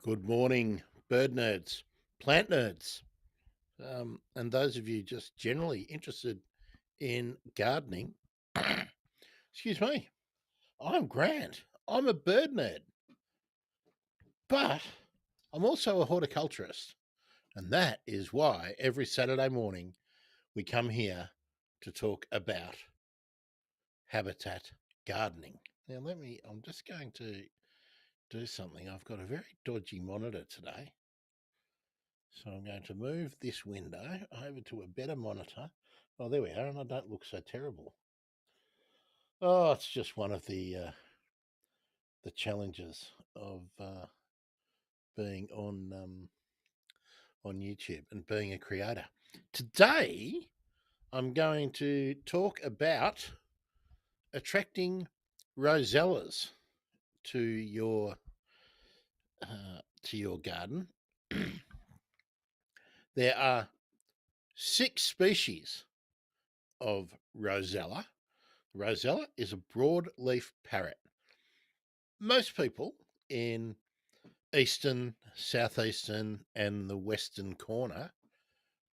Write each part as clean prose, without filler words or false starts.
Good morning, bird nerds, plant nerds, and those of you just generally interested in gardening. Excuse me, I'm Grant. I'm a bird nerd, but I'm also a horticulturist, and that is why every Saturday morning we come here to talk about habitat gardening. Now, I'm just going to do something. I've got a very dodgy monitor today. So I'm going to move this window over to a better monitor. Oh, there we are, and I don't look so terrible. Oh, it's just one of the challenges of being on YouTube and being a creator. Today, I'm going to talk about attracting rosellas to your garden. There are 6 species of rosella. Rosella is a broadleaf parrot. Most people in eastern, southeastern, and the western corner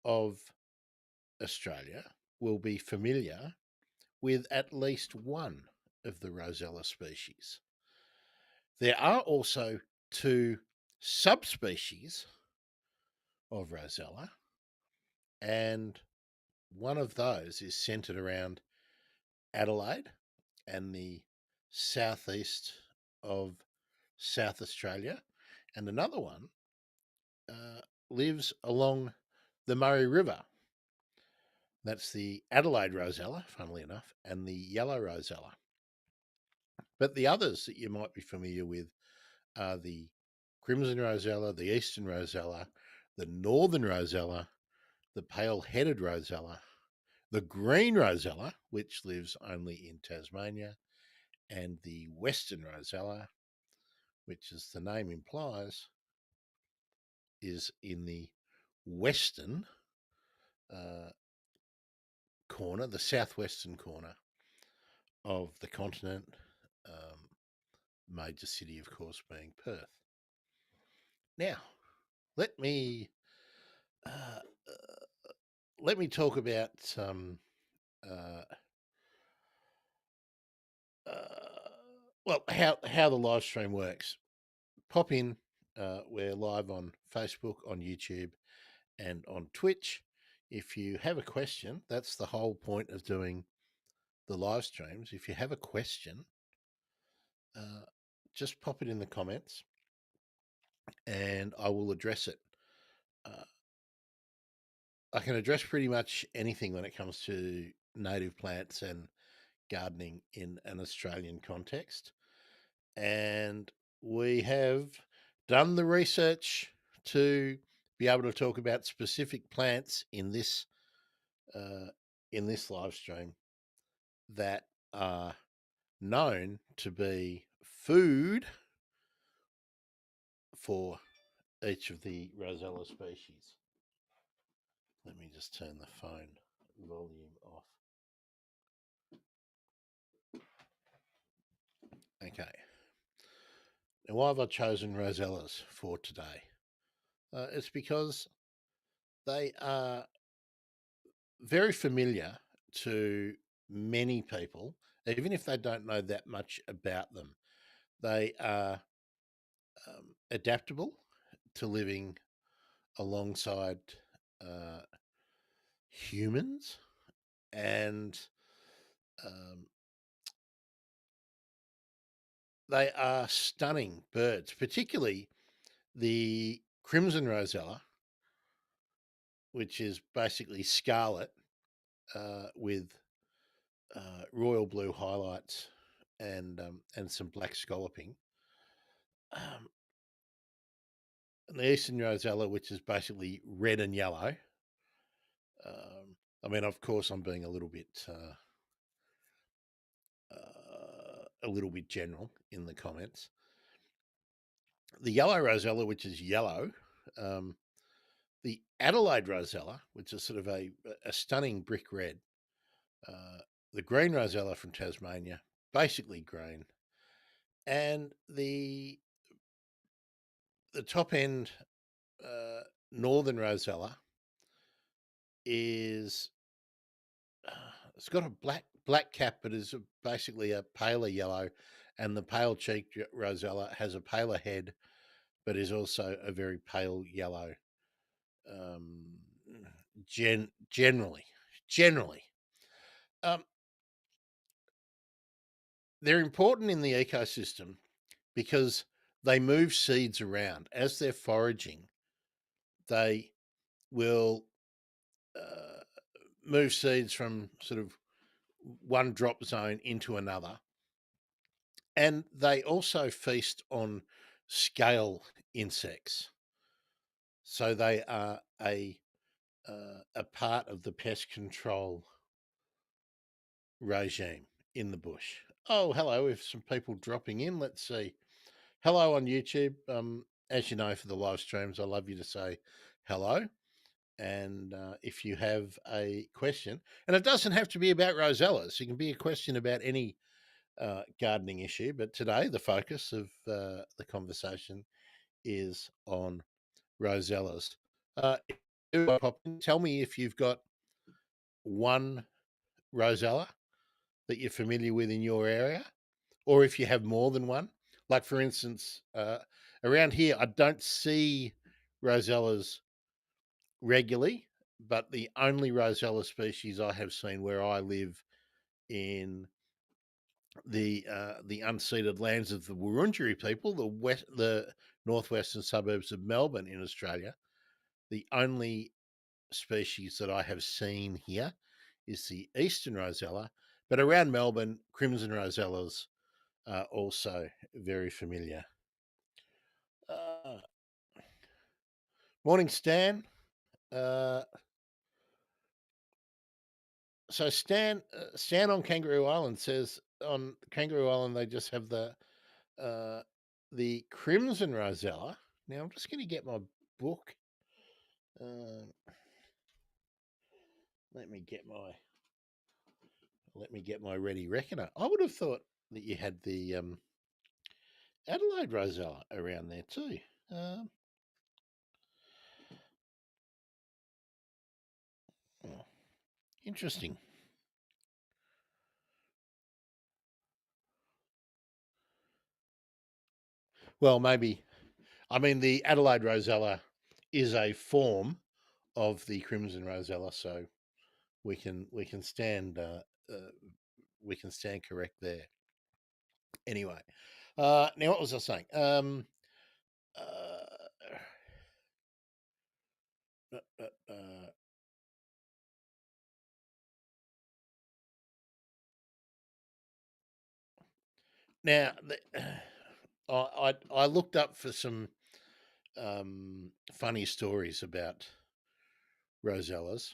of Australia will be familiar with at least one of the rosella species. There are also 2 subspecies of rosella, and one of those is centered around Adelaide and the southeast of South Australia, and another one lives along the Murray River. That's the Adelaide rosella, funnily enough, and the yellow rosella. But the others that you might be familiar with are the crimson rosella, the eastern rosella, the northern rosella, the pale-headed rosella, the green rosella, which lives only in Tasmania, and the western rosella, which, as the name implies, is in the western corner, the southwestern corner of the continent. Major city, of course, being Perth. Now, let me uh, let me talk about uh, how the live stream works. Pop in. We're live on Facebook, on YouTube, and on Twitch. If you have a question, that's the whole point of doing the live streams. If you have a question, uh, just pop it in the comments and I will address it. Uh, I can address pretty much anything when it comes to native plants and gardening in an Australian context. And we have done the research to be able to talk about specific plants uh, in this live stream that are known to be food for each of the rosella species. Let me just turn the phone volume off. Okay. Now, why have I chosen rosellas for today? It's because they are very familiar to many people, even if they don't know that much about them. They are adaptable to living alongside uh, humans, and um, they are stunning birds, particularly the crimson rosella, which is basically scarlet with royal blue highlights and some black scalloping. Um, and the eastern rosella, which is basically red and yellow. I mean, of course, I'm being a little bit general in the comments. The yellow rosella, which is yellow, the Adelaide rosella, which is sort of a stunning brick red, uh, the green rosella from Tasmania, basically green, and the the top end northern rosella is it's got a black cap, but is basically a paler yellow, and the pale cheeked rosella has a paler head, but is also a very pale yellow. Um, generally, um, they're important in the ecosystem because they move seeds around as they're foraging. They will uh, move seeds from sort of one drop zone into another. And they also feast on scale insects. So they are a part of the pest control regime in the bush. Oh, hello. If some people dropping in, let's see. Hello on YouTube. As you know, for the live streams, I love you to say hello. And if you have a question, and it doesn't have to be about rosellas, it can be a question about any gardening issue. But today, the focus of the conversation is on rosellas. Tell me if you've got one rosella that you're familiar with in your area, or if you have more than one. Like, for instance, around here, I don't see rosellas regularly, but the only rosella species I have seen where I live in the unceded lands of the Wurundjeri people, the northwestern suburbs of Melbourne in Australia, the only species that I have seen here is the eastern rosella, but around Melbourne, crimson rosellas are also very familiar. Uh, Morning, Stan. Uh, so Stan on Kangaroo Island says on Kangaroo Island they just have uh, the crimson rosella. Now I'm just going to get my book. Uh, let me get my ready reckoner. I would have thought that you had the Adelaide rosella around there too. Um, oh, interesting. Well, maybe. I mean, the Adelaide rosella is a form of the crimson rosella, so we can stand uh, we can stand correct there. Anyway, now what was I saying? Uh, uh, uh, uh, now, I looked up for some funny stories about rosellas,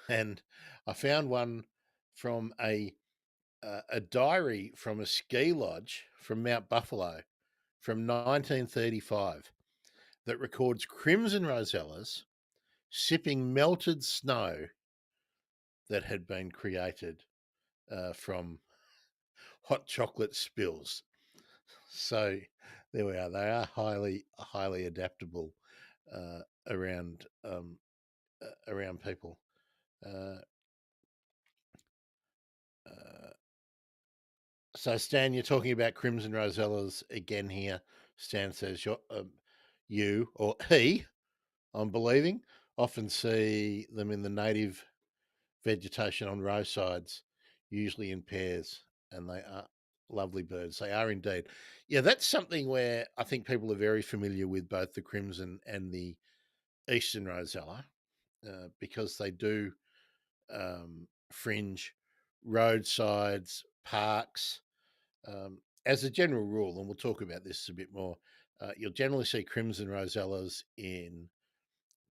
and I found one from a diary from a ski lodge from Mount Buffalo from 1935 that records crimson rosellas sipping melted snow that had been created from hot chocolate spills. So there we are. They are highly adaptable uh, around around people. Uh, uh, so Stan, you're talking about crimson rosellas again here. Stan says you or he, I'm believing, often see them in the native vegetation on roadsides, usually in pairs, and they are lovely birds. They are indeed. Yeah, that's something where I think people are very familiar with both the crimson and the eastern rosella because they do fringe roadsides, parks. As a general rule, and we'll talk about this a bit more, you'll generally see crimson rosellas in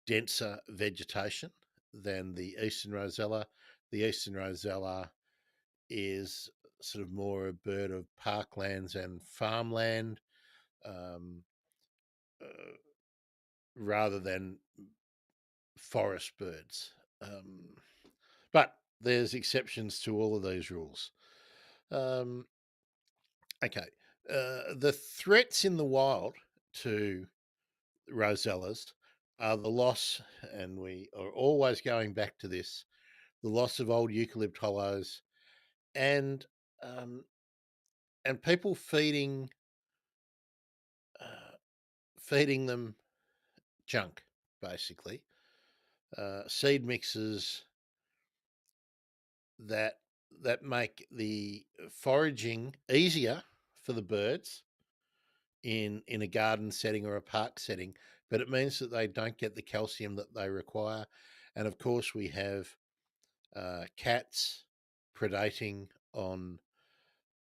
denser vegetation than the eastern rosella. The eastern rosella is sort of more a bird of parklands and farmland um, uh, rather than forest birds. But there's exceptions to all of these rules. Um, okay. The threats in the wild to rosellas are the loss, and we are always going back to this, the loss of old eucalypt hollows, and um, people uh, feeding them junk, basically, seed mixes that make the foraging easier for the birds in a garden setting or a park setting, but it means that they don't get the calcium that they require. And of course, we have cats predating on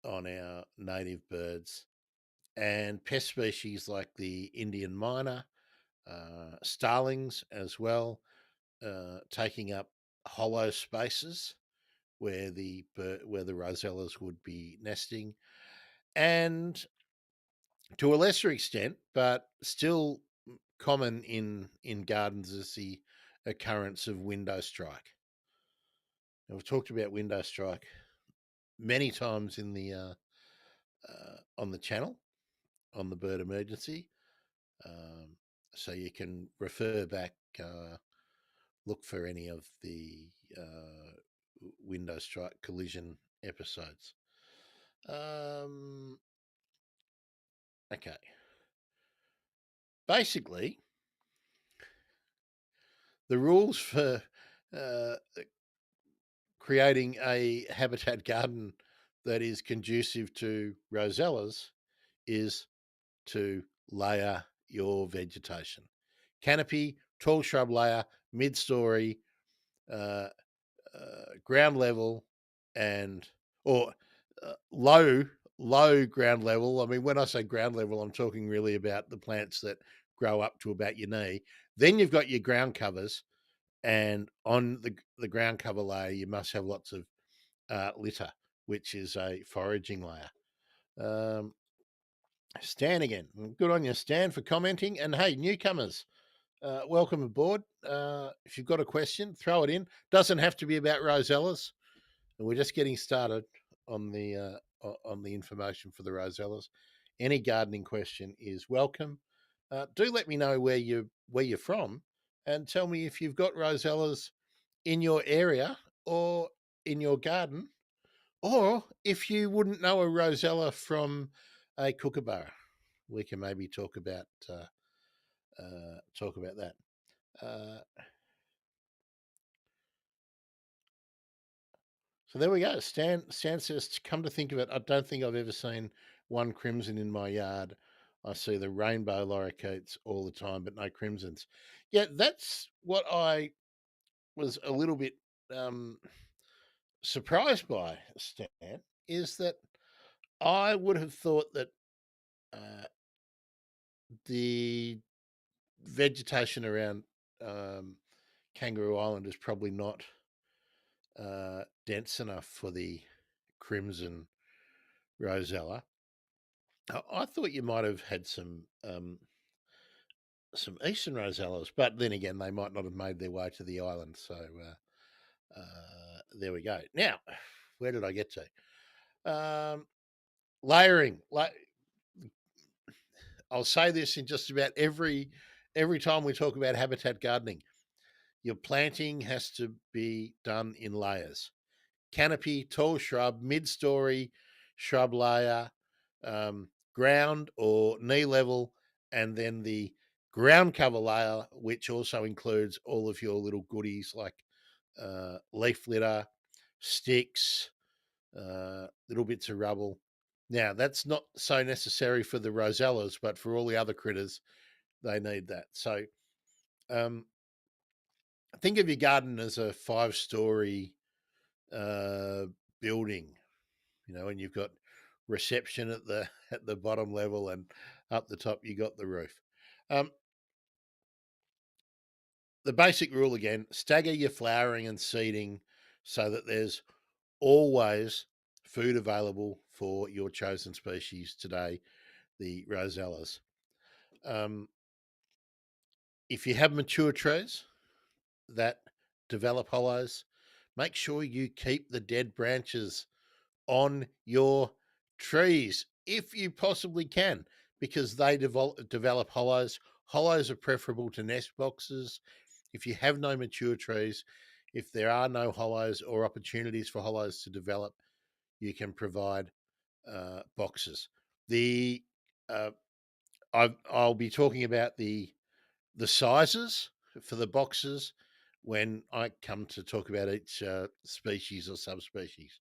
our native birds, and pest species like the Indian myna, starlings as well, taking up hollow spaces where the rosellas would be nesting, and to a lesser extent, but still common in gardens, is the occurrence of window strike. Now, we've talked about window strike many times in the on the channel on the bird emergency, um, so you can refer back, look for any of the window strike collision episodes. Okay, basically, the rules for uh, creating a habitat garden that is conducive to rosellas is to layer your vegetation. Canopy, tall shrub layer, mid-story, uh, ground level, and or low ground level. I mean, when I say ground level, I'm talking really about the plants that grow up to about your knee. Then you've got your ground covers, and on the ground cover layer, you must have lots of litter, which is a foraging layer. Um, Stan again. Good on you, Stan, for commenting. And hey, newcomers, welcome aboard. If you've got a question, throw it in. Doesn't have to be about rosellas. And we're just getting started on the information for the rosellas. Any gardening question is welcome. Do let me know where you're from, and tell me if you've got rosellas in your area or in your garden, or if you wouldn't know a rosella from a kookaburra. We can maybe talk about that. Uh, so there we go. Stan says, come to think of it, I don't think I've ever seen one crimson in my yard. I see the rainbow lorikeets all the time, but no crimsons. Yeah, that's what I was a little bit um, surprised by, Stan, is that I would have thought that uh, the vegetation around um, Kangaroo Island is probably not dense enough for the crimson rosella. I thought you might have had some eastern rosellas, but then again, they might not have made their way to the island. So there we go. Now, where did I get to? Layering. I'll say this in just about every time we talk about habitat gardening. Your planting has to be done in layers. Canopy, tall shrub, mid-story shrub layer, ground or knee level, and then the ground cover layer, which also includes all of your little goodies like leaf litter, sticks, little bits of rubble. Now, that's not so necessary for the rosellas, but for all the other critters, they need that. So um, think of your garden as a 5-story uh, building, and you've got reception at the bottom level, and up the top you got the roof. The basic rule again: stagger your flowering and seeding so that there's always food available for your chosen species today, the rosellas. If you have mature trees that develop hollows, make sure you keep the dead branches on your trees if you possibly can, because they develop hollows. Hollows are preferable to nest boxes. If you have no mature trees, if there are no hollows or opportunities for hollows to develop, you can provide boxes. The I'll be talking about the sizes for the boxes when I come to talk about each species or subspecies.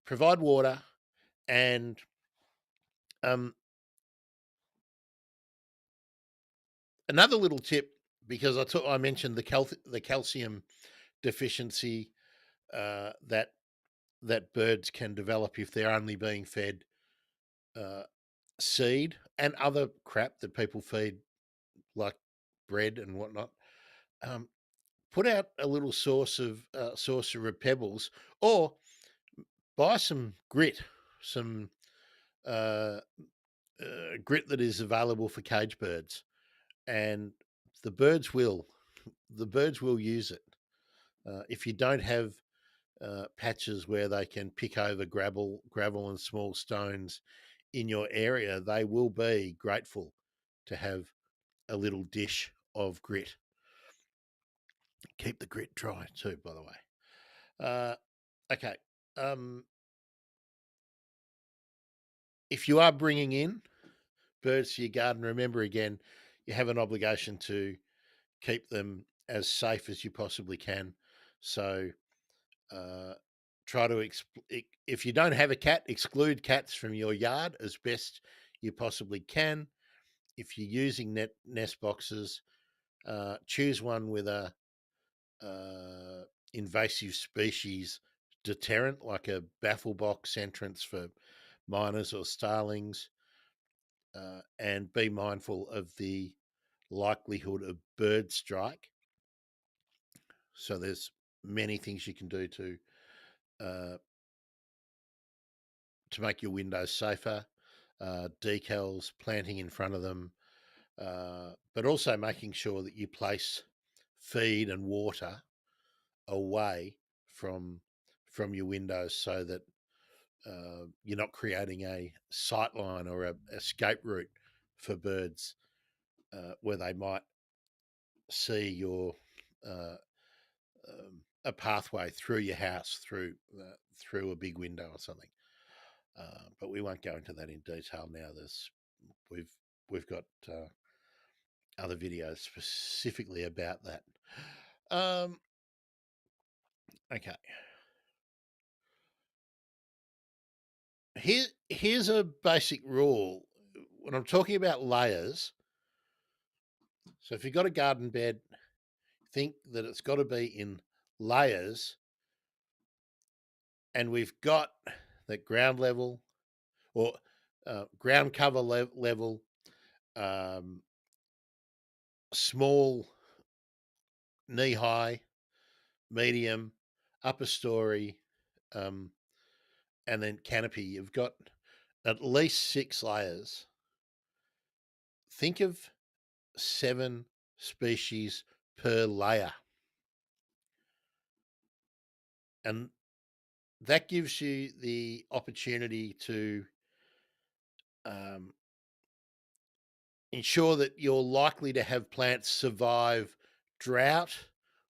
Provide water and um, another little tip, because I mentioned the calcium deficiency that birds can develop if they're only being fed uh, seed and other crap that people feed, like bread and whatnot. Um, Put out a little saucer of pebbles, or buy some grit, some uh, grit that is available for cage birds, and the birds will use it. If you don't have patches where they can pick over gravel and small stones in your area, they will be grateful to have a little dish of grit. Keep the grit dry too, by the way. Okay. Um, if you are bringing in birds to your garden, remember again, you have an obligation to keep them as safe as you possibly can. So uh, try to, if you don't have a cat, exclude cats from your yard as best you possibly can. If you're using nest boxes, choose one with a invasive species deterrent, like a baffle box entrance for miners or starlings, and be mindful of the likelihood of bird strike. So there's many things you can do uh, to make your windows safer. Decals, planting in front of them, but also making sure that you place feed and water away from your windows, so that you're not creating a sight line or a escape route for birds, where they might see your uh, a pathway through your house, through a big window or something. But we won't go into that in detail now. We've got other videos specifically about that. Um, okay. Here's a basic rule when I'm talking about layers. So if you've got a garden bed, think that it's got to be in layers, and we've got the ground level, or ground cover level, um, small, knee high, medium, upper story, um, and then canopy. You've got at least 6 layers. Think of 7 species per layer. And that gives you the opportunity to um, ensure that you're likely to have plants survive drought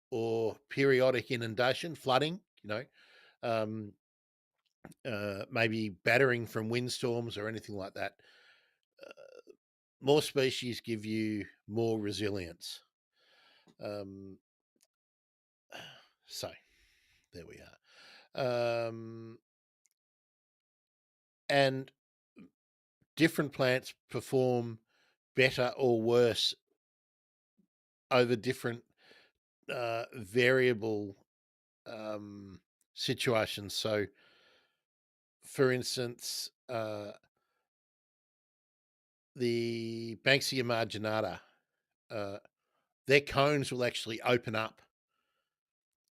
or periodic inundation, flooding, um, maybe battering from windstorms or anything like that. More species give you more resilience. So there we are. And different plants perform better or worse over different variable situations. So, for instance, the Banksia marginata, uh, their cones will actually open up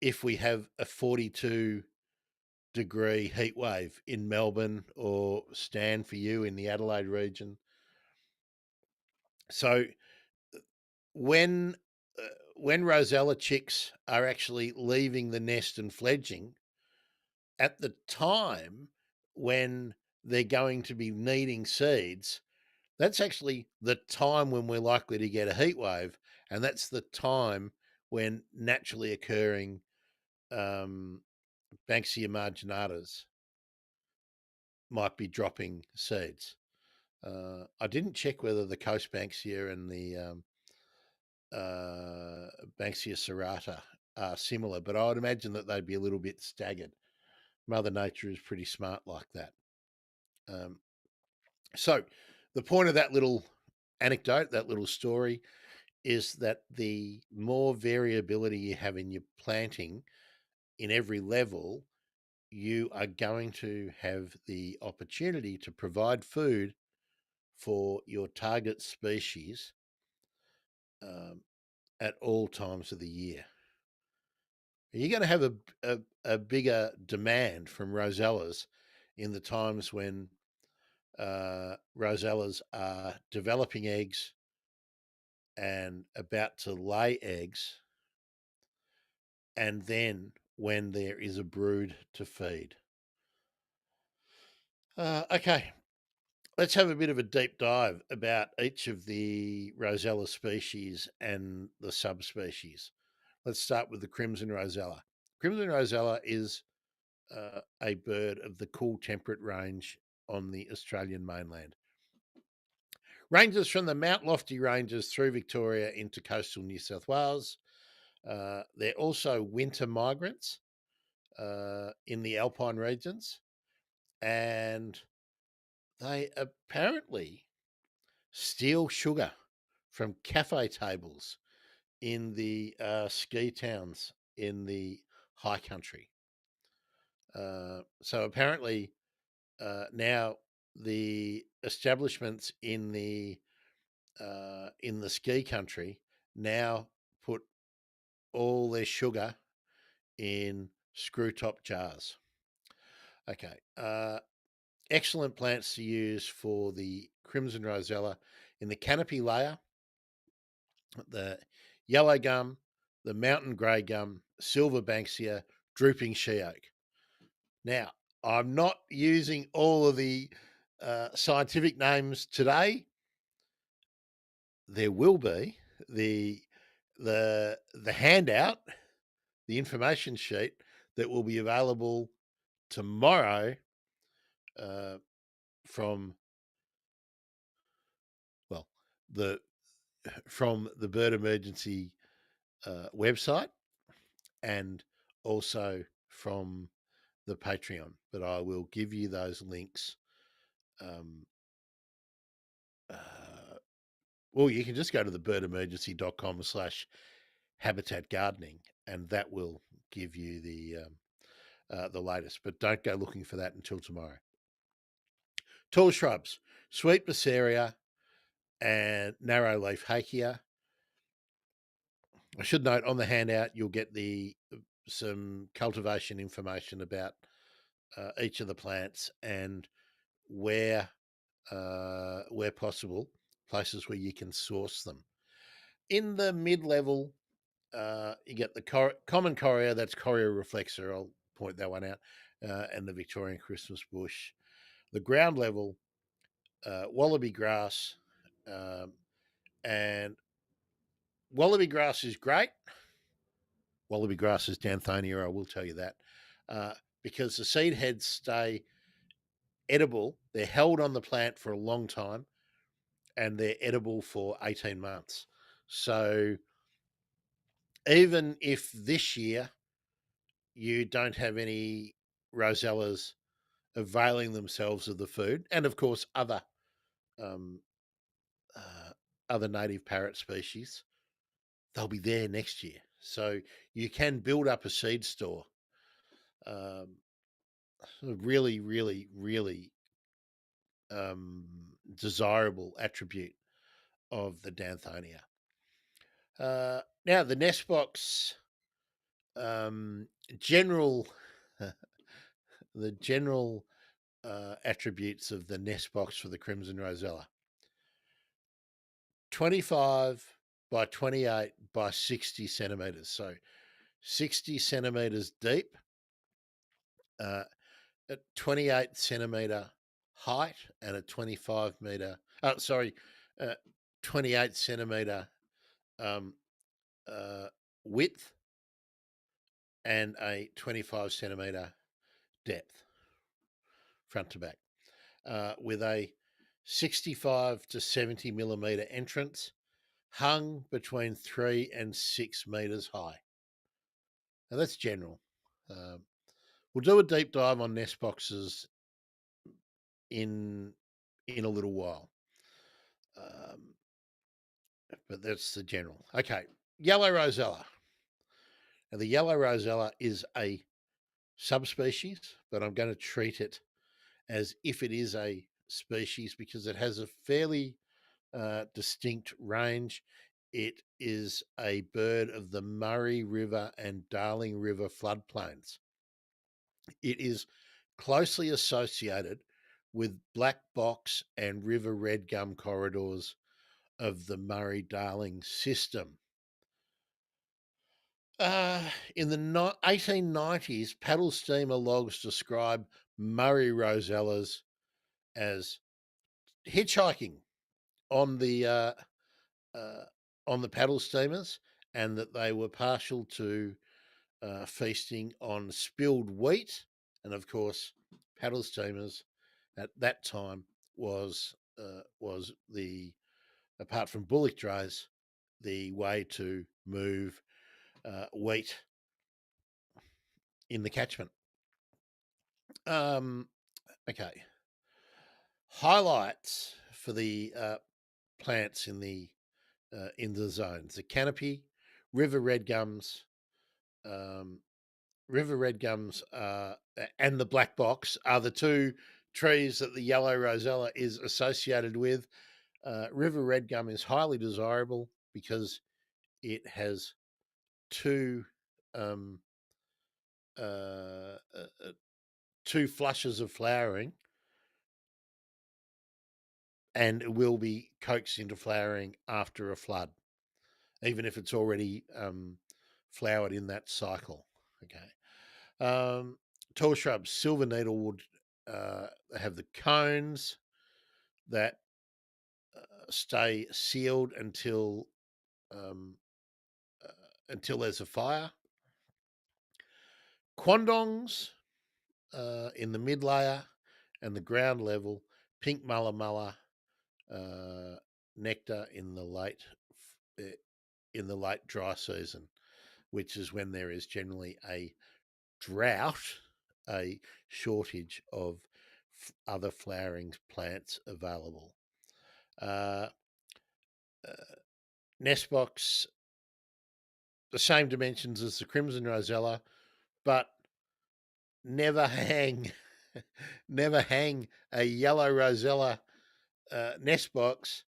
if we have a 42-degree heat wave in Melbourne, or Stan for you in the Adelaide region. So when Rosella chicks are actually leaving the nest and fledging, at the time when they're going to be needing seeds, That's actually the time when we're likely to get a heat wave, and that's the time when naturally occurring um, Banksia marginatas might be dropping seeds. I didn't check whether the coast Banksia and the Banksia serrata are similar, but I would imagine that they'd be a little bit staggered. Mother Nature is pretty smart like that. Um, so, the point of that little anecdote, that little story, is that the more variability you have in your planting in every level, you are going to have the opportunity to provide food for your target species um, at all times of the year. You're going to have a bigger demand from rosellas in the times when rosellas are developing eggs and about to lay eggs, and then when there is a brood to feed. Okay, let's have a bit of a deep dive about each of the rosella species and the subspecies. Let's start with the crimson rosella. Crimson rosella is a bird of the cool temperate range on the Australian mainland. Ranges from the Mount Lofty Ranges through Victoria into coastal New South Wales. They're also winter migrants in the alpine regions, and they apparently steal sugar from cafe tables in the ski towns in the high country. So apparently now the establishments in the ski country now put all their sugar in screw top jars. Okay. Excellent plants to use for the crimson rosella in the canopy layer, the yellow gum, the mountain grey gum, silver banksia, drooping she oak. Now, I'm not using all of the scientific names today. There will be the the handout, the information sheet that will be available tomorrow uh, from well the from the Bird Emergency website and also from the Patreon. But I will give you those links. Um, well, you can just go to the birdemergency.com/habitat gardening, and that will give you the latest. But don't go looking for that until tomorrow. Tall shrubs, sweet Bosseria and narrow leaf Hakea. I should note on the handout you'll get some cultivation information about each of the plants and where possible, places where you can source them. In the mid-level, you get the common coria, that's Coria reflexa. I'll point that one out, and the Victorian Christmas bush. The ground level, wallaby grass, and wallaby grass is great. Wallaby grass is Danthonia, I will tell you that, because the seed heads stay edible. They're held on the plant for a long time, and they're edible for 18 months. So even if this year you don't have any rosellas availing themselves of the food, and of course um, other native parrot species, they'll be there next year. So you can build up a seed store. Really, really, really desirable attribute of the Danthonia. Now the nest box general the general attributes of the nest box for the crimson rosella: 25 by 28 by 60 centimeters, so 60 centimeters deep, at 28 centimeter height and a 25 meter, 28 centimeter um, uh, width and a 25 centimeter depth, front to back, with a 65 to 70 millimeter entrance, hung between 3 and 6 meters high. Now that's general. Um, we'll do a deep dive on nest boxes in a little while, um, but that's the general. Okay, yellow rosella. Now the yellow rosella is a subspecies, but I'm going to treat it as if it is a species because it has a fairly distinct range. It is a bird of the Murray River and Darling River floodplains. It is closely associated with black box and river red gum corridors of the Murray Darling system. In the 1890s, paddle steamer logs describe Murray rosellas as hitchhiking on the uh, uh, on the paddle steamers, and that they were partial to feasting on spilled wheat, and of course, paddle steamers at that time was the, apart from bullock drays, the way to move wheat in the catchment. Okay, highlights for the plants in the zones: the canopy, river red gums, um, river red gums, and the black box are the two trees that the yellow rosella is associated with. River red gum is highly desirable because it has two um, uh, uh, uh, two flushes of flowering, and it will be coaxed into flowering after a flood, even if it's already flowered in that cycle. Okay. Tall shrubs, silver needlewood, have the cones that stay sealed um, until there's a fire. Quandongs in the mid layer and the ground level. Pink mulla mulla, nectar uh, in the late dry season, which is when there is generally a drought, a shortage of other flowering plants available. Uh, uh, Nest box, the same dimensions as the crimson rosella, but never hang, never hang a yellow rosella nest box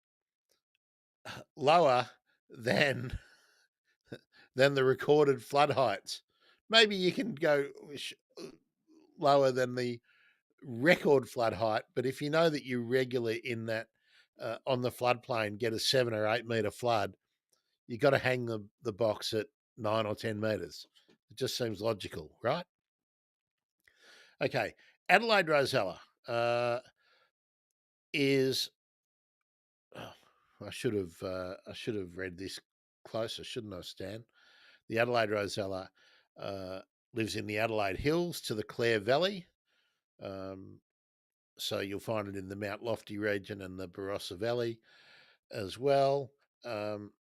lower than the recorded flood heights. Maybe you can go lower than the record flood height, but if you know that you regularly in that on the floodplain get a 7 or 8 meter flood, you got to hang the box at 9 or 10 meters. It just seems logical, right? Okay, Adelaide rosella is. Oh, I should have read this closer, shouldn't I, Stan? The Adelaide rosella uh, lives in the Adelaide Hills to the Clare Valley. Um, so you'll find it in the Mount Lofty region and the Barossa Valley as well. Um,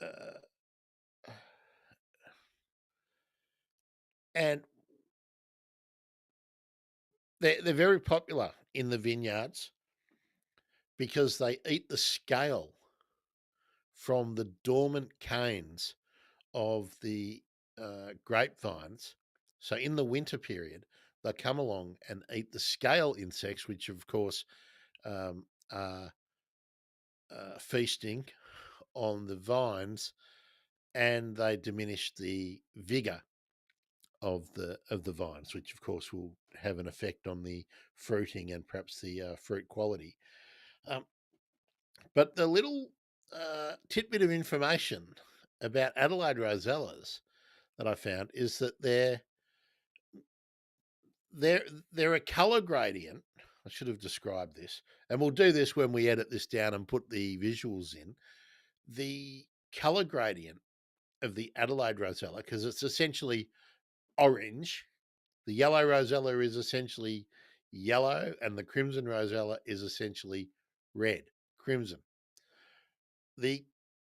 uh, and they're very popular in the vineyards because they eat the scale from the dormant canes of the grapevines. So in the winter period, they come along and eat the scale insects, which of course are feasting on the vines, and they diminish the vigor of the vines, which of course will have an effect on the fruiting and perhaps the fruit quality. Um, but the little tidbit of information about Adelaide rosellas that I found is that they're they're a color gradient I should have described this, and we'll do this when we edit this down and put the visuals in. The color gradient of the Adelaide Rosella, because it's essentially orange. The yellow Rosella is essentially yellow, and the crimson Rosella is essentially red, crimson. The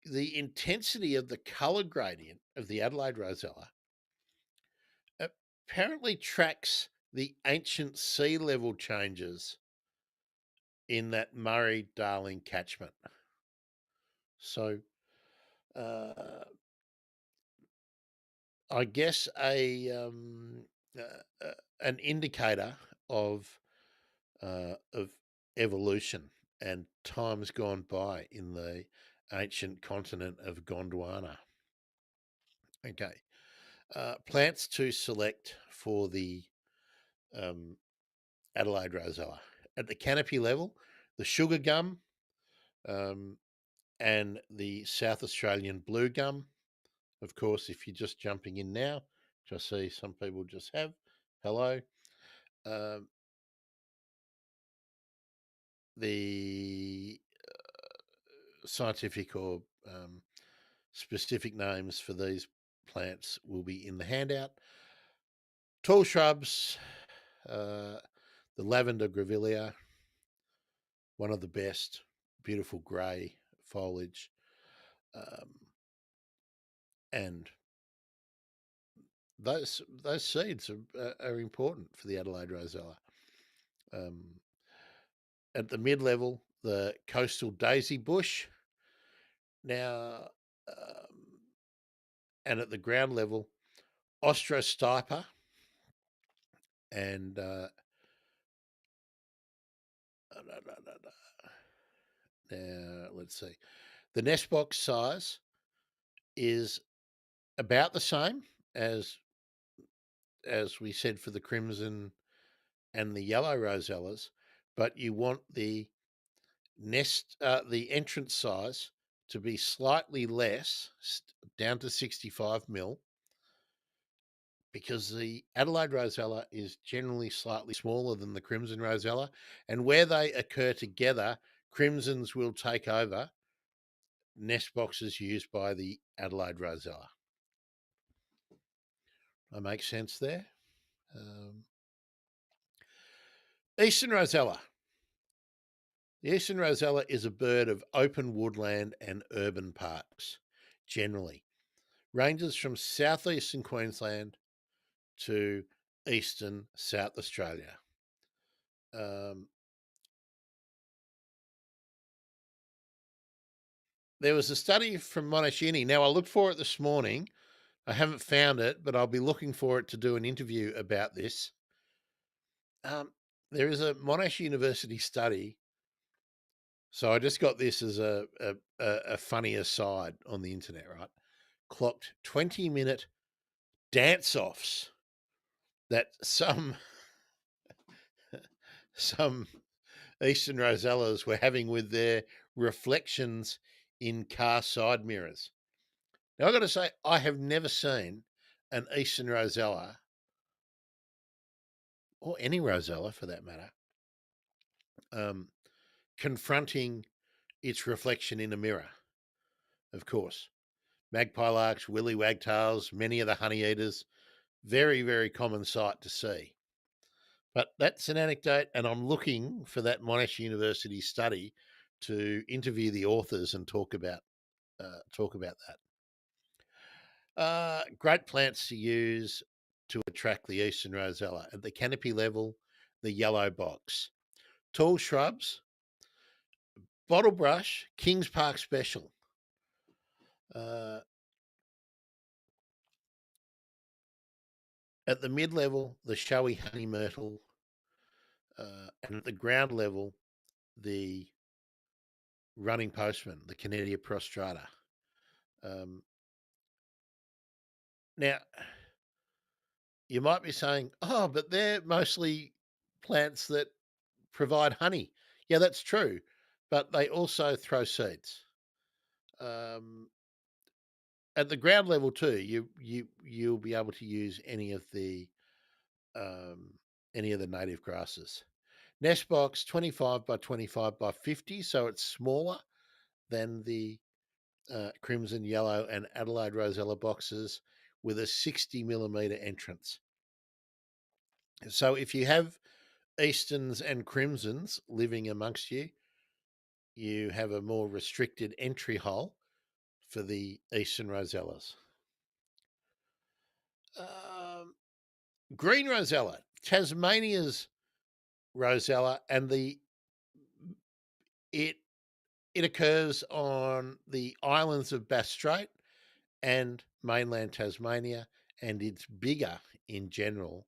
the intensity of the color gradient of the Adelaide Rosella apparently tracks the ancient sea level changes in that Murray-Darling catchment. So, I guess an indicator of evolution and times gone by in the ancient continent of Gondwana. Okay, plants to select for the um, Adelaide Rosella at the canopy level: the sugar gum, um, and the South Australian blue gum. Of course, if you're just jumping in now, which I see some people just have, hello. Um, the scientific or specific names for these plants will be in the handout. Tall shrubs, the lavender grevillea, one of the best, beautiful grey foliage, and those seeds are important for the Adelaide Rosella. At the mid level, the coastal daisy bush. Now, and at the ground level, Ostrostipa and now let's see. The nest box size is about the same as we said for the crimson and the yellow rosellas, but you want the the entrance size to be slightly less, down to 65 mil, because the Adelaide Rosella is generally slightly smaller than the Crimson Rosella, and where they occur together, Crimsons will take over nest boxes used by the Adelaide Rosella. I make sense there? Eastern Rosella. The Eastern Rosella is a bird of open woodland and urban parks, generally. Ranges from southeastern Queensland to eastern South Australia. There was a study from Monash Uni. Now, I looked for it this morning. I haven't found it, but I'll be looking for it to do an interview about this. There is a Monash University study. So I just got this as a funny aside on the internet, right? Clocked 20-minute dance-offs that some Eastern Rosellas were having with their reflections in car side mirrors. Now, I've got to say, I have never seen an Eastern Rosella, or any Rosella for that matter, confronting its reflection in a mirror. Of course, magpie larks, willy wagtails, many of the honey eaters, very, very common sight to see. But that's an anecdote, and I'm looking for that Monash University study to interview the authors and talk about that. Great plants to use to attract the Eastern Rosella. At the canopy level, the yellow box. Tall shrubs, bottle brush, Kings Park Special. At the mid level, the showy honey myrtle. And at the ground level, the running postman, the Canetia prostrata. Now, you might be saying, oh, but they're mostly plants that provide honey. Yeah, that's true, but they also throw seeds. At the ground level too, you'll be able to use any of the native grasses. Nest box 25 by 25 by 50, so it's smaller than the crimson, yellow, and Adelaide Rosella boxes with a 60 millimeter entrance. So if you have Easterns and Crimsons living amongst you, you have a more restricted entry hole for the Eastern Rosellas. Green Rosella, Tasmania's Rosella, and it occurs on the islands of Bass Strait and mainland Tasmania, and it's bigger in general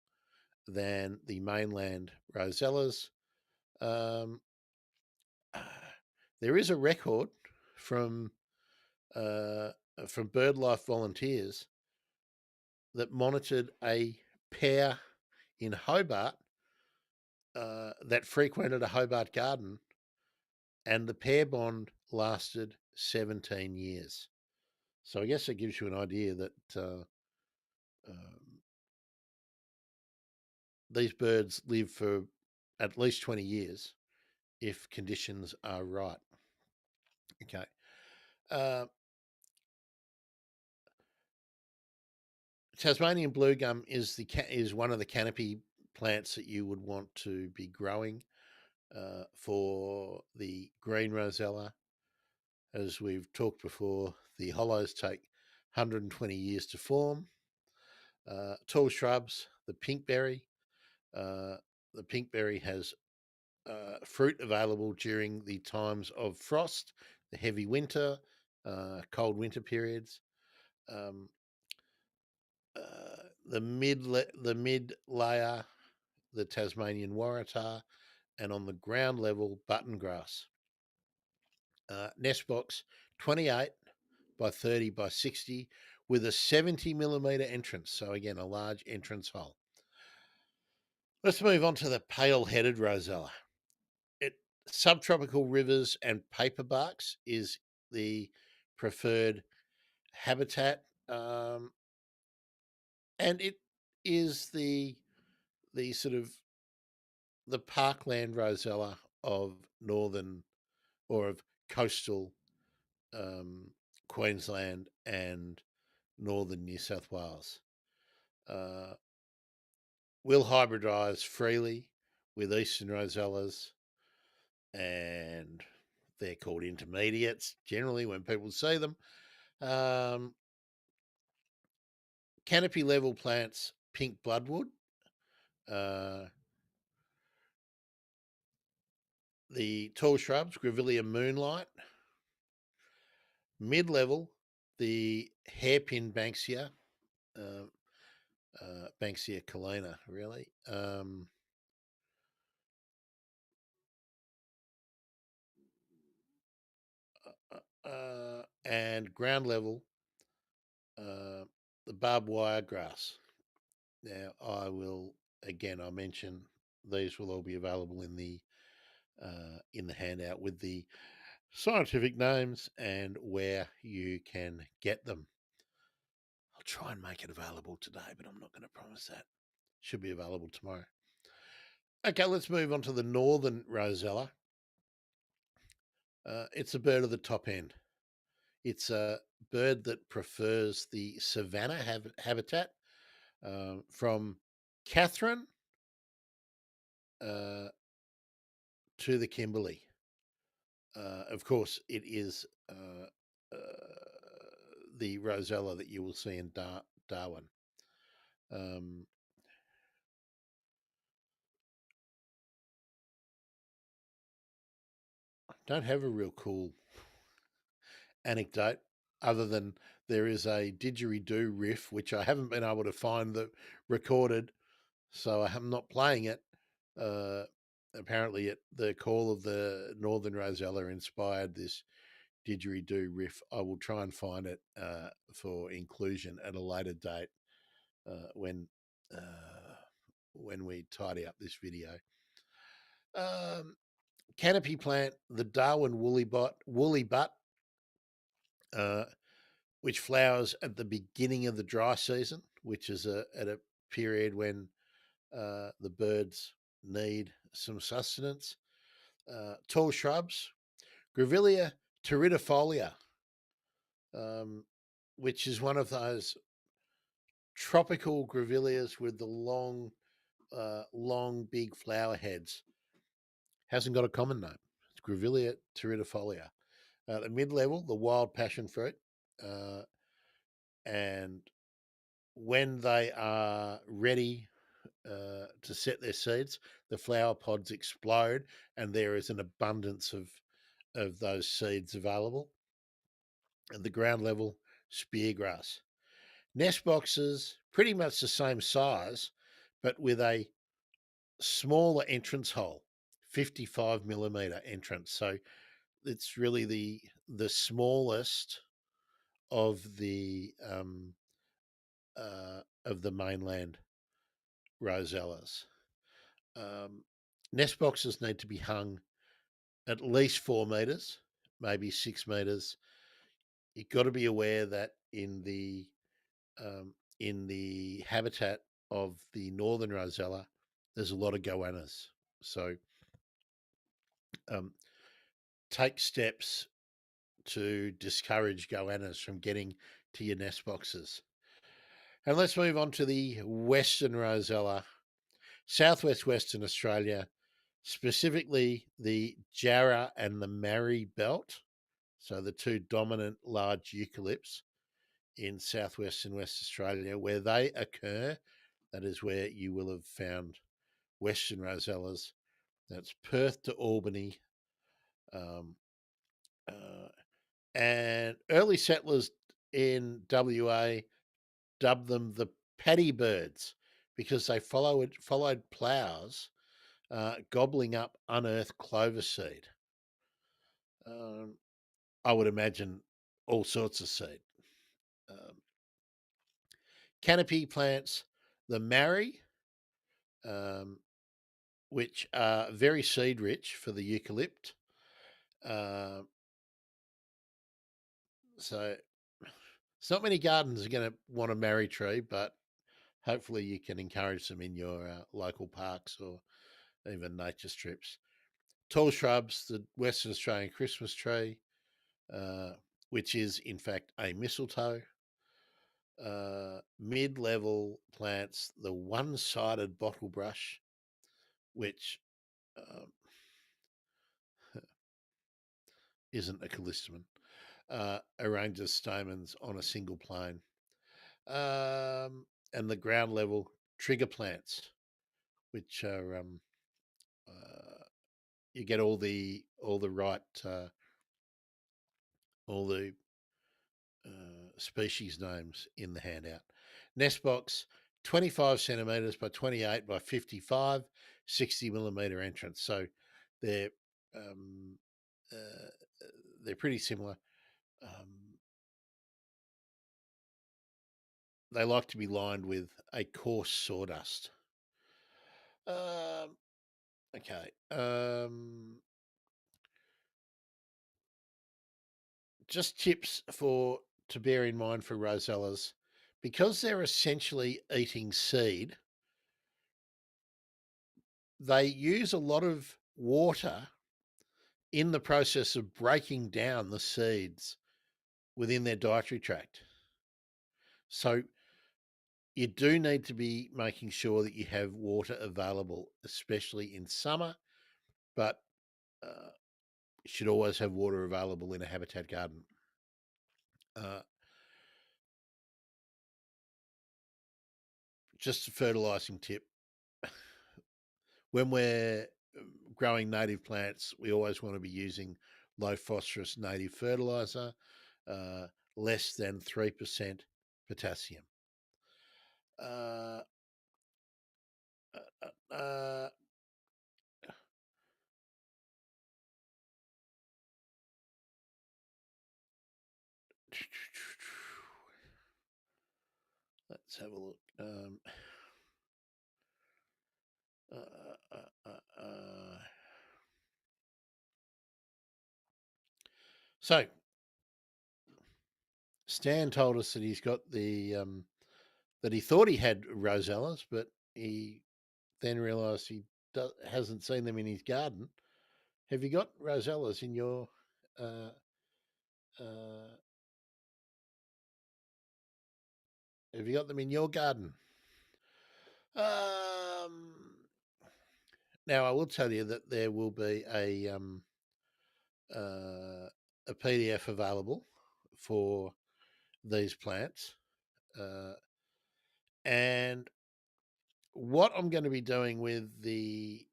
than the mainland Rosellas. Um, there is a record from BirdLife volunteers that monitored a pair in Hobart that frequented a Hobart garden, and the pair bond lasted 17 years. So I guess it gives you an idea that um, these birds live for at least 20 years if conditions are right. Okay. Uh, Tasmanian blue gum is one of the canopy plants that you would want to be growing for the green rosella. As we've talked before, the hollows take 120 years to form. Tall shrubs, the pinkberry. Uh, the pinkberry has fruit available during the times of frost, the heavy winter, cold winter periods. Um, the mid layer, the Tasmanian waratah, and on the ground level, button grass. Nest box 28 by 30 by 60 with a 70 millimeter entrance. So again, a large entrance hole. Let's move on to the pale headed rosella. Subtropical rivers and paperbarks is the preferred habitat, and it is the sort of the parkland rosella of northern or of coastal Queensland and northern New South Wales. Uh, will hybridise freely with eastern rosellas, and they're called intermediates generally when people see them. Canopy level plants, pink bloodwood. Uh, the tall shrubs, Grevillea moonlight. Mid level, the hairpin Banksia, uh, Banksia colina, really. And ground level, the barbed wire grass. Now, I mention these will all be available in the handout with the scientific names and where you can get them. I'll try and make it available today, but I'm not going to promise that. Should be available tomorrow. Okay, let's move on to the northern rosella. It's a bird of the top end. It's a bird that prefers the savanna habitat from Catherine uh, to the Kimberley. Of course, it is the rosella that you will see in Darwin. Um, don't have a real cool anecdote other than there is a didgeridoo riff which I haven't been able to find the recorded, so I'm not playing it. Uh, Apparently, the call of the Northern Rosella inspired this didgeridoo riff. I will try and find it for inclusion at a later date uh, when uh, when we tidy up this video. Um, Canopy plant, the Darwin woolly butt, uh, which flowers at the beginning of the dry season, which is at a period when the birds need some sustenance. Tall shrubs, Grevillea teritifolia, um, which is one of those tropical grevilleas with the long, big flower heads. Hasn't got a common name. It's Grevillea teritifolia. At the mid-level, the wild passion fruit, uh, and when they are ready to set their seeds, the flower pods explode, and there is an abundance of those seeds available. At the ground level, speargrass. Nest boxes, pretty much the same size, but with a smaller entrance hole, 55 millimeter entrance. So it's really the smallest of the mainland rosellas. Um, Nest boxes need to be hung at least 4 meters, maybe 6 meters. You've got to be aware that um, in the habitat of the northern rosella, there's a lot of goannas. So um, take steps to discourage goannas from getting to your nest boxes. And let's move on to the western rosella, southwest Western Australia, specifically the Jarrah and the Marri belt. So the two dominant large eucalypts in southwestern West Australia, where they occur, that is where you will have found western rosellas. That's Perth to Albany. Um, uh, and early settlers in WA dubbed them the paddy birds because they followed ploughs, gobbling up unearthed clover seed. Um, I would imagine all sorts of seed. Um, Canopy plants, the Marri, um, which are very seed rich for the eucalypt. Uh, so it's not many gardens are going to want a Marri tree, but hopefully you can encourage them in your local parks or even nature strips. Tall shrubs, the Western Australian Christmas tree, uh, which is in fact a mistletoe. Mid-level plants, the one-sided bottle brush, which um, isn't a callistemon, arranges stamens on a single plane. And the ground level trigger plants, which are you get all the species names in the handout. Nest box, 25 centimetres by 28 by 55, 60 millimetre entrance. So they're um, uh, they're pretty similar. Um, they like to be lined with a coarse sawdust. Um, okay. Just tips for to bear in mind for rosellas, because they're essentially eating seed. They use a lot of water in the process of breaking down the seeds within their dietary tract. So you do need to be making sure that you have water available, especially in summer, but uh, you should always have water available in a habitat garden. Uh, just a fertilising tip. When we're growing native plants, we always want to be using low phosphorus native fertiliser, uh, less than 3% potassium. Uh, uh, let's have a look. Uh, uh, uh, uh. So Stan told us that he's got that he thought he had rosellas, but he then realised he hasn't seen them in his garden. Have you got rosellas in your? Uh, uh, have you got them in your garden? Now I will tell you that there will be a PDF available for these plants, uh, and what I'm going to be doing with the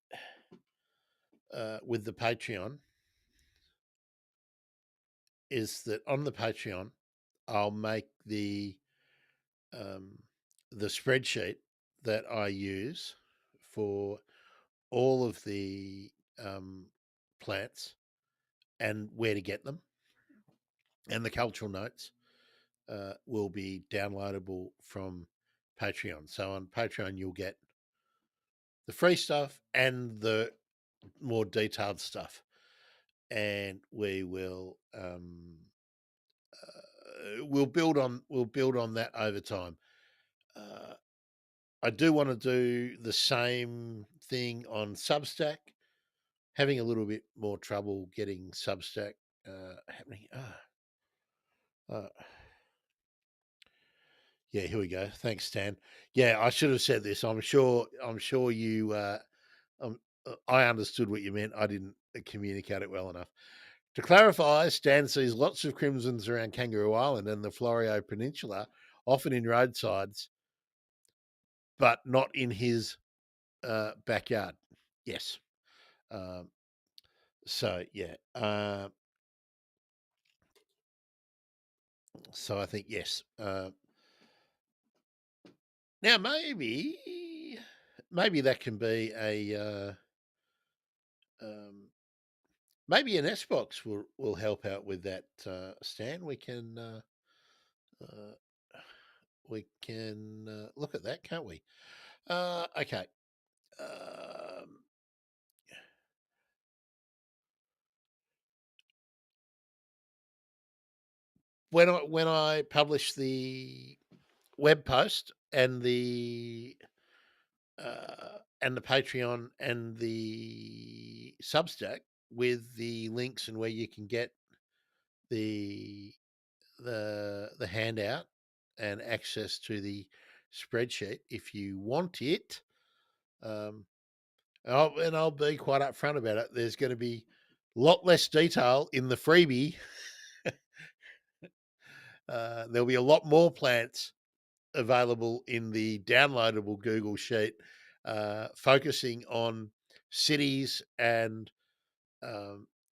Patreon is that on the Patreon I'll make um, the spreadsheet that I use for all of the plants and where to get them, and the cultural notes will be downloadable from Patreon. So on Patreon, you'll get the free stuff and the more detailed stuff, and we'll build on that over time. Uh, I do want to do the same thing on Substack. Having a little bit more trouble getting Substack happening. Uh, yeah, here we go. Thanks, Stan. Yeah, I should have said this. I'm sure. You. I understood what you meant. I didn't communicate it well enough. To clarify, Stan sees lots of crimsons around Kangaroo Island and the Florio Peninsula, often in roadsides, but not in his backyard. Yes. Um, so yeah. So I think yes. Now maybe that can be maybe an S box will help out with that. Stan, uh, we can look at that, can't we? Okay. Um, when I publish the web post and the Patreon and the Substack with the links and where you can get the the handout and access to the spreadsheet if you want it. Um, and I'll be quite upfront about it. There's going to be a lot less detail in the freebie. There'll be a lot more plants available in the downloadable Google Sheet, focusing on cities um,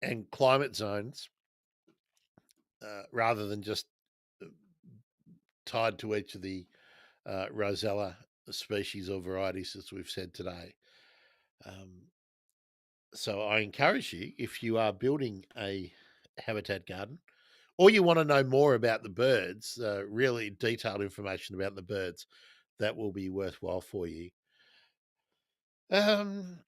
and climate zones, rather than just uh, tied to each of the Rosella species or varieties, as we've said today. Um, so I encourage you, if you are building a habitat garden, or you want to know more about the birds, really detailed information about the birds, that will be worthwhile for you. Um,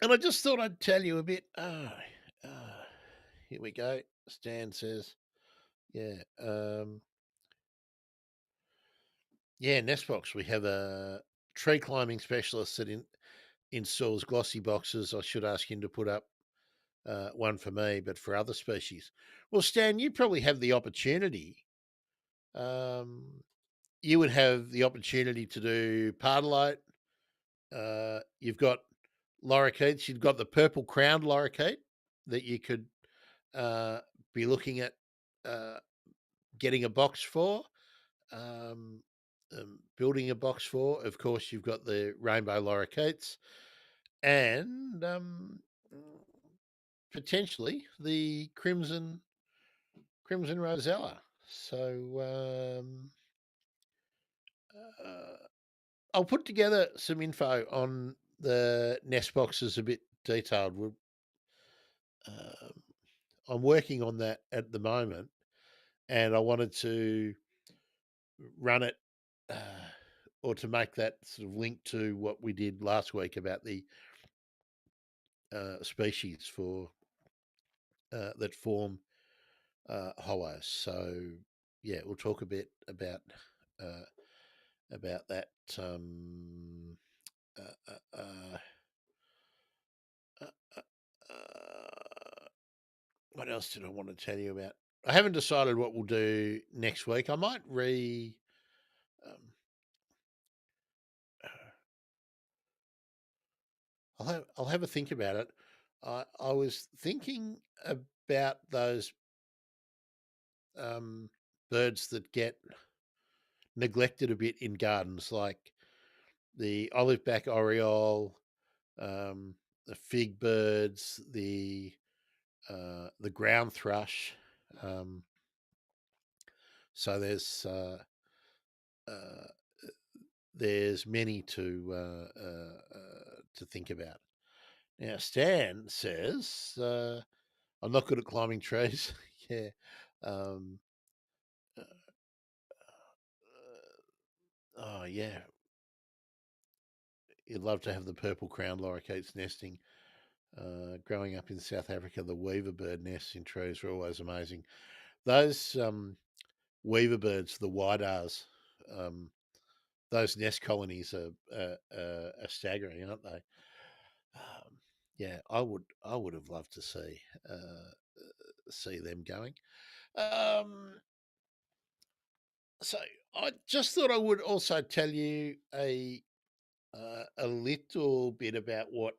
and I just thought I'd tell you a bit. Here we go. Stan says, yeah, yeah, Nestbox. We have a tree climbing specialist that installs glossy boxes. I should ask him to put up one for me, but for other species. Well, Stan, you probably have the opportunity. Um, you would have the opportunity to do pardalite. You've got lorikeets. You've got the purple crowned lorikeet that you could uh, be looking at uh, getting a box for, um, building a box for. Of course, you've got the rainbow lorikeets and potentially the crimson rosella. So uh, I'll put together some info on the nest boxes a bit detailed. Um, I'm working on that at the moment, and I wanted to run it, uh, or to make that sort of link to what we did last week about the species for that form hollows. So yeah, we'll talk a bit uh, about that. what else did I want to tell you about? I haven't decided what we'll do next week. I might um, I'll have a think about it. I was thinking about those um, birds that get neglected a bit in gardens, like the olive back oriole, um, the fig birds, the ground thrush. Um, so uh, there's many to think about. Now, Stan says, "I'm not good at climbing trees." Yeah, um, uh, oh yeah, you'd love to have the purple crowned lorikeets nesting. Growing up in South Africa, the weaver bird nests in trees were always amazing. Those weaver birds, the wydars, um, those nest colonies are staggering, aren't they? Yeah, I would have loved to see them going. Um, so I just thought I would also tell you a little bit about what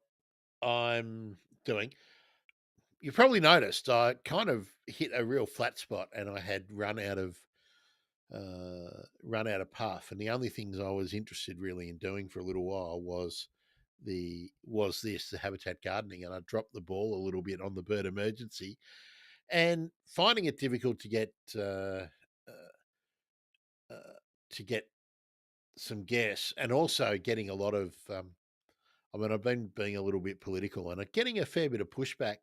I'm doing. You probably noticed I kind of hit a real flat spot, and I had run out of puff, and the only things I was interested really in doing for a little while was the habitat gardening, and I dropped the ball a little bit on the bird emergency, and finding it difficult uh, uh, to get some guests, and also getting a lot of. I mean, I've been being a little bit political, and getting a fair bit of pushback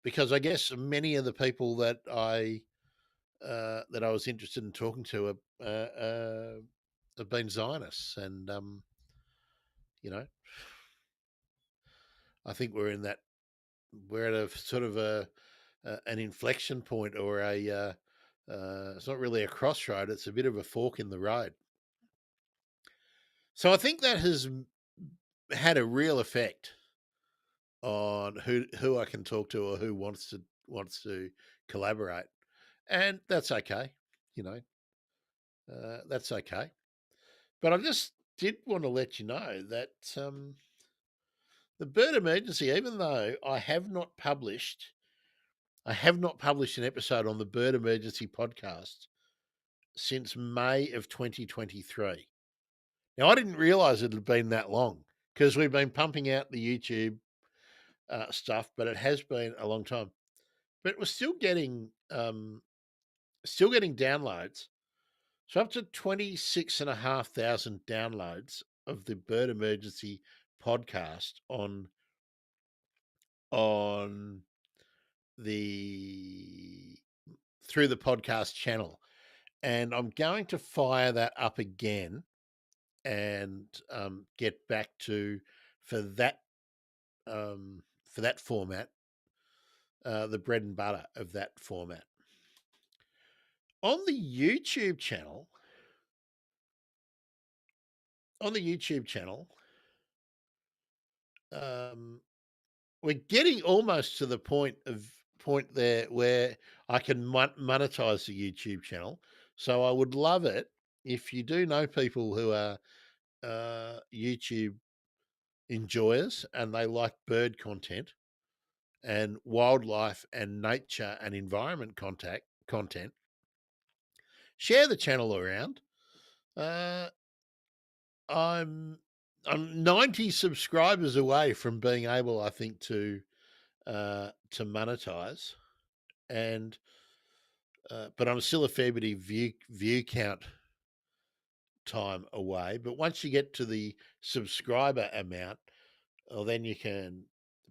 because I guess many of the people that I was interested in talking to have been Zionists, and you know, I think we're at a sort of an inflection point, or it's not really a crossroad; it's a bit of a fork in the road. So I think that has had a real effect on who I can talk to or who wants to collaborate, and that's okay. You know, that's okay. But I just did want to let you know that the bird emergency, even though I have not published an episode on the bird emergency podcast since May of 2023. Now, I didn't realize it had been that long because we've been pumping out the YouTube stuff, but it has been a long time. But it was still getting downloads. So up to 26,500 downloads of the bird emergency podcast on the through the podcast channel, and I'm going to fire that up again and get back to for that for that format, the bread and butter of that format on the YouTube channel. On the YouTube channel, um, we're getting almost to the point there where I can monetize the YouTube channel. So I would love it if you do know people who are YouTube enjoyers and they like bird content and wildlife and nature and environment content. Share the channel around. Uh, I'm I'm 90 subscribers away from being able, I think, to monetize, and but I'm still a fair bit of view count time away. But once you get to the subscriber amount, well, then you can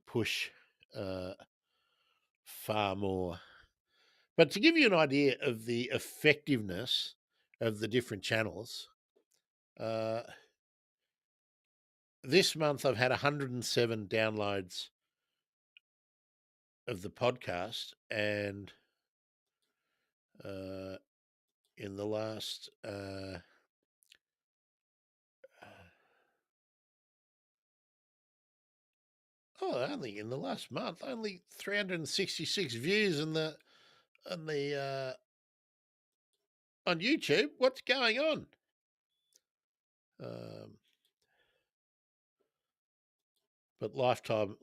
push uh, far more. But to give you an idea of the effectiveness of the different channels, uh, this month I've had 107 downloads of the podcast, and uh, in the last Oh, only in the last month, only 366 views on the on YouTube. What's going on? Um, but lifetime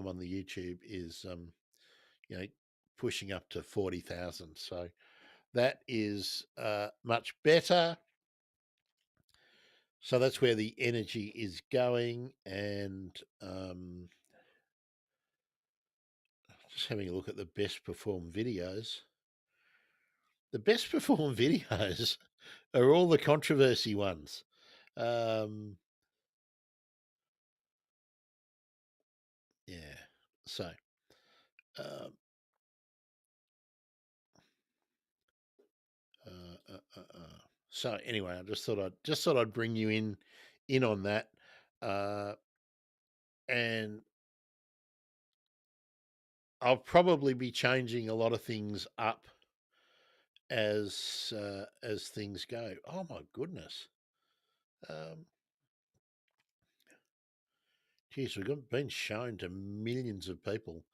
on the YouTube is you know pushing up to 40,000. So that is much better. So that's where the energy is going, and just having a look at the best performed videos. The best performed videos are all the controversy ones. Um, yeah. So, um, so anyway, I just thought I'd bring you in on that, uh, and I'll probably be changing a lot of things up as things go. Oh my goodness. Um, Geez, been shown to millions of people.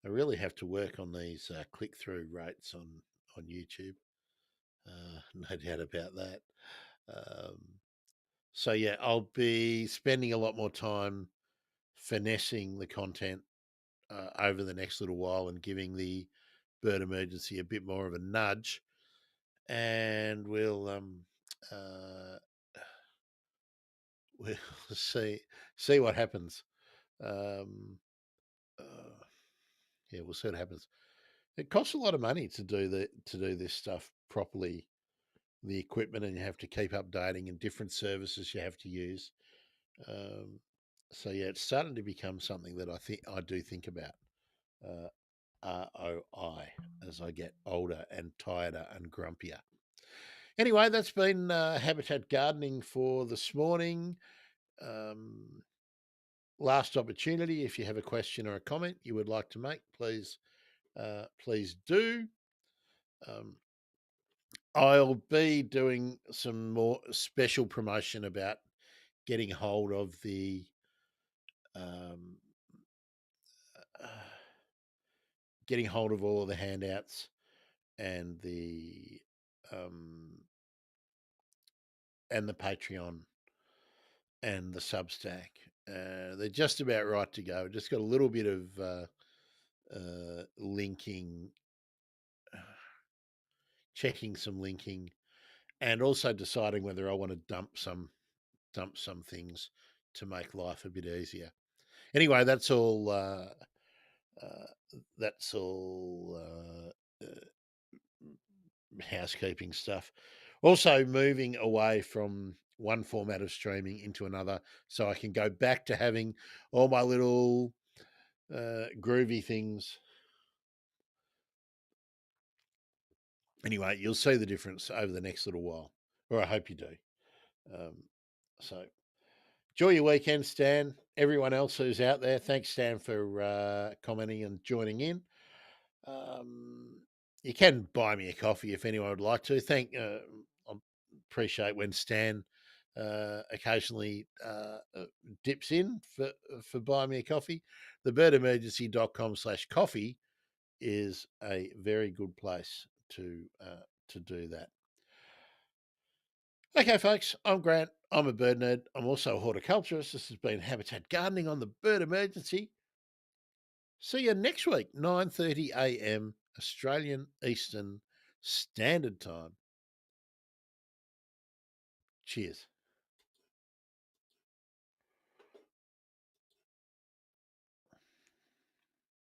I really have to work on these click through rates on YouTube. No doubt about that. Um, so yeah, I'll be spending a lot more time finessing the content over the next little while and giving the bird emergency a bit more of a nudge, and uh, we'll see what happens. Um, uh, yeah, we'll see what happens. It costs a lot of money to do this stuff properly. The equipment, and you have to keep updating, and different services you have to use. Um, so yeah, it's starting to become something that I do think about. Uh, ROI as I get older and tireder and grumpier. Anyway, that's been Habitat Gardening for this morning. Um, Last opportunity. If you have a question or a comment you would like to make, please do. Um, I'll be doing some more special promotion about getting hold of the um, uh, getting hold of all of the handouts and um, the Patreon and the Substack. They're just about right to go. Just got a little bit of linking, checking some linking, and also deciding whether I want to dump some things to make life a bit easier. Anyway, uh, that's all housekeeping stuff. Also, moving away from one format of streaming into another, so I can go back to having all my little groovy things. Anyway, you'll see the difference over the next little while, or I hope you do. Um, so, enjoy your weekend, Stan. Everyone else who's out there, thanks, Stan, for commenting and joining in. Um, you can buy me a coffee if anyone would like to. I appreciate when Stan occasionally dips in for buying me a coffee. Thebirdemergency.com/coffee is a very good place to do that. Okay, folks, I'm Grant. I'm a bird nerd. I'm also a horticulturist. This has been Habitat Gardening on the Bird Emergency. See you next week, 9:30 a.m. Australian Eastern Standard Time. Cheers.